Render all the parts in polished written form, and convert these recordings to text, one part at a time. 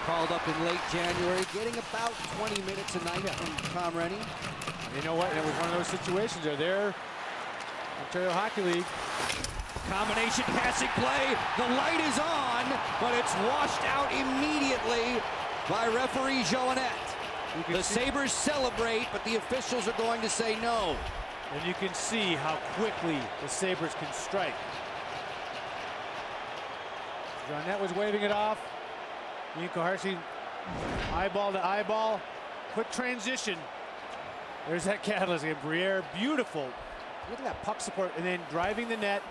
called up in late January, getting about 20 minutes a night from Tom Rennie. You know what? It was one of those situations. They're there. Ontario Hockey League. Combination passing play. The light is on, but it's washed out immediately by referee Jochen. The Sabres celebrate, but the officials are going to say no. And you can see how quickly the Sabres can strike. Jochen was waving it off. Nico Harsey, eyeball to eyeball. Quick transition. There's that catalyst again. Briere, beautiful. Look at that puck support, and then driving the net.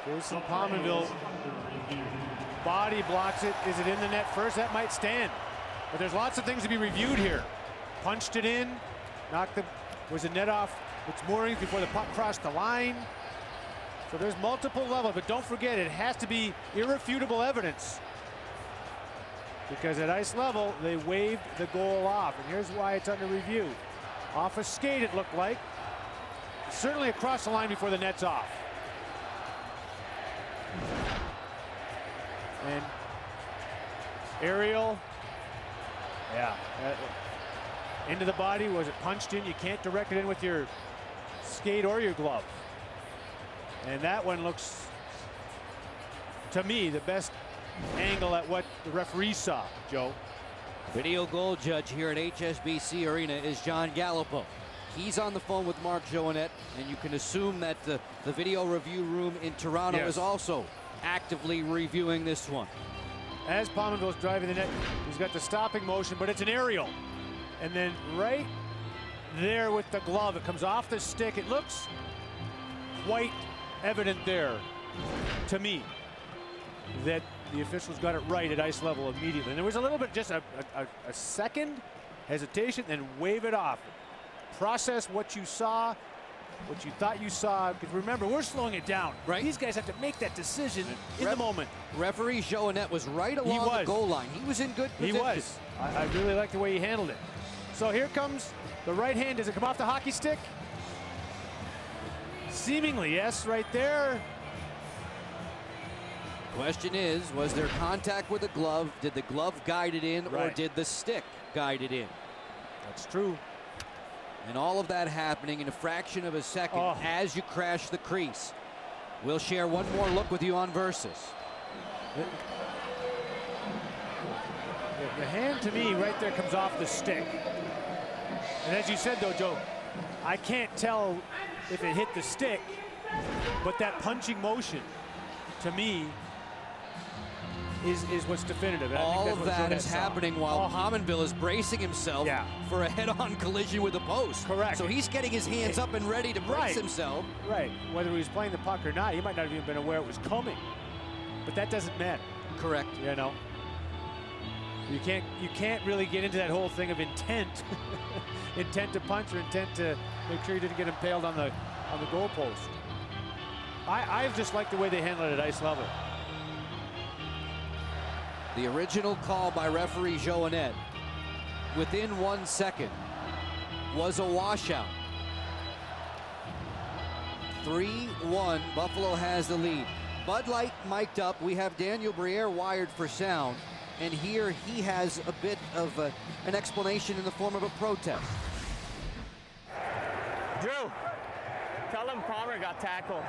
There's some Pominville. Body blocks it. Is it in the net first? That might stand. But there's lots of things to be reviewed here. Punched it in. Was the net off its moorings before the puck crossed the line? So there's multiple levels, but don't forget, it has to be irrefutable evidence. Because at ice level, they waved the goal off. And here's why it's under review. Off a skate, it looked like. Certainly across the line before the net's off. And aerial, yeah. Into the body, was it punched in? You can't direct it in with your skate or your glove. And that one looks, to me, the best angle at what the referee saw, Joe. Video goal judge here at HSBC Arena is John Gallipo. He's on the phone with Marc Johannet, and you can assume that the video review room in Toronto is also actively reviewing this one. As Pominville's driving the net, he's got the stopping motion, but it's an aerial. And then right there with the glove, it comes off the stick. It looks quite evident there, to me, that the officials got it right at ice level immediately. And there was a little bit, just a second hesitation, then wave it off. Process what you saw, what you thought you saw, because remember, we're slowing it down. Right. These guys have to make that decision in the moment. Referee Johannet was right along the goal line. He was in good position. He was. I really like the way he handled it. So here comes the right hand. Does it come off the hockey stick? Seemingly, yes, right there. Question is, was there contact with the glove? Did the glove guide it in, or did the stick guide it in? That's true. And all of that happening in a fraction of a second as you crash the crease. We'll share one more look with you on Versus. The hand, to me, right there comes off the stick. And as you said, though, Joe, I can't tell if it hit the stick, but that punching motion, to me, is what's definitive. And all of that is happening while Pominville is bracing himself for a head-on collision with the post. Correct. So he's getting his hands up and ready to brace himself. Right. Whether he was playing the puck or not, he might not have even been aware it was coming. But that doesn't matter. Correct. You know, you can't really get into that whole thing of intent, intent to punch or intent to make sure you didn't get impaled on the goalpost. I just like the way they handled it at ice level. The original call by referee Johannet, within 1 second, was a washout. 3-1, Buffalo has the lead. Bud Light mic'd up. We have Daniel Briere wired for sound. And here he has a bit of an explanation in the form of a protest. Drew, tell him Palmer got tackled.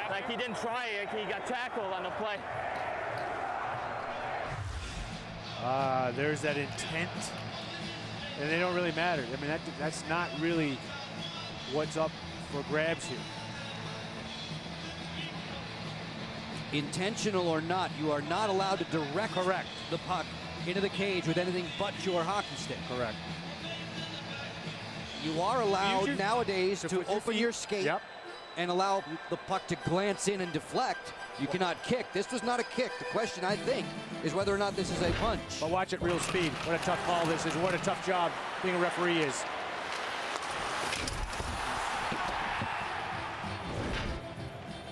Like he didn't try it, he got tackled on the play. There's that intent, and they don't really matter. I mean, that's not really what's up for grabs here. Intentional or not, you are not allowed to direct the puck into the cage with anything but your hockey stick. Correct. You are allowed nowadays to open your skate and allow the puck to glance in and deflect. You cannot kick. This was not a kick. The question, I think, is whether or not this is a punch. But watch it real speed. What a tough call this is. What a tough job being a referee is.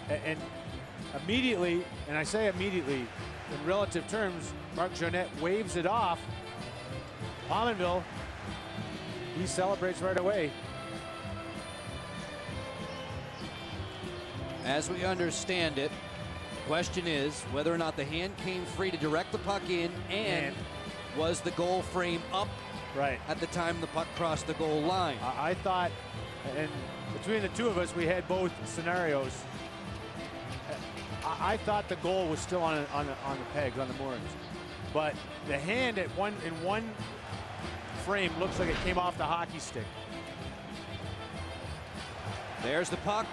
And immediately, and I say immediately, in relative terms, Marc Johannet waves it off. Pominville, he celebrates right away. As we understand it, Question is whether or not the hand came free to direct the puck in, and was the goal frame up at the time the puck crossed the goal line. I thought, and between the two of us, we had both scenarios. I thought the goal was still on the pegs, on the moorings. But the hand in one frame looks like it came off the hockey stick. There's the puck.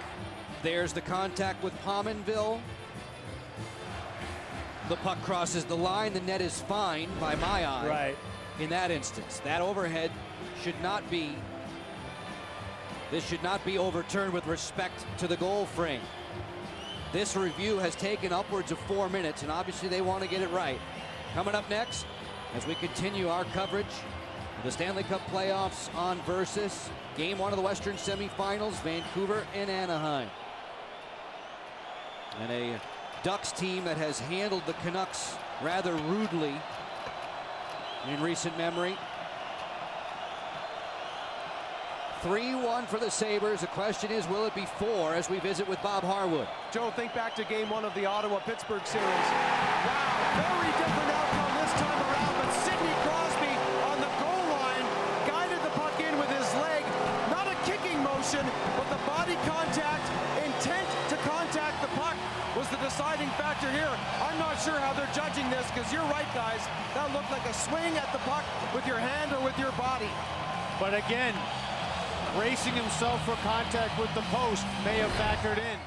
There's the contact with Pominville. The puck crosses the line. The net is fine by my eye. In that instance, that overhead should not be. This should not be overturned with respect to the goal frame. This review has taken upwards of 4 minutes, and obviously they want to get it right. Coming up next, as we continue our coverage of the Stanley Cup playoffs on Versus, Game 1 of the Western semifinals, Vancouver and Anaheim. And a Ducks team that has handled the Canucks rather rudely in recent memory. 3-1 for the Sabres. The question is, will it be 4 as we visit with Bob Harwood? Joe, think back to Game 1 of the Ottawa-Pittsburgh series. Wow, very different outcome this time around, but Sidney Crosby on the goal line guided the puck in with his leg. Not a kicking motion, but the body contact, intent to contact the puck was the deciding factor here. I'm not sure how they're judging this, because you're right, guys. That looked like a swing at the puck with your hand or with your body. But again, bracing himself for contact with the post may have factored in.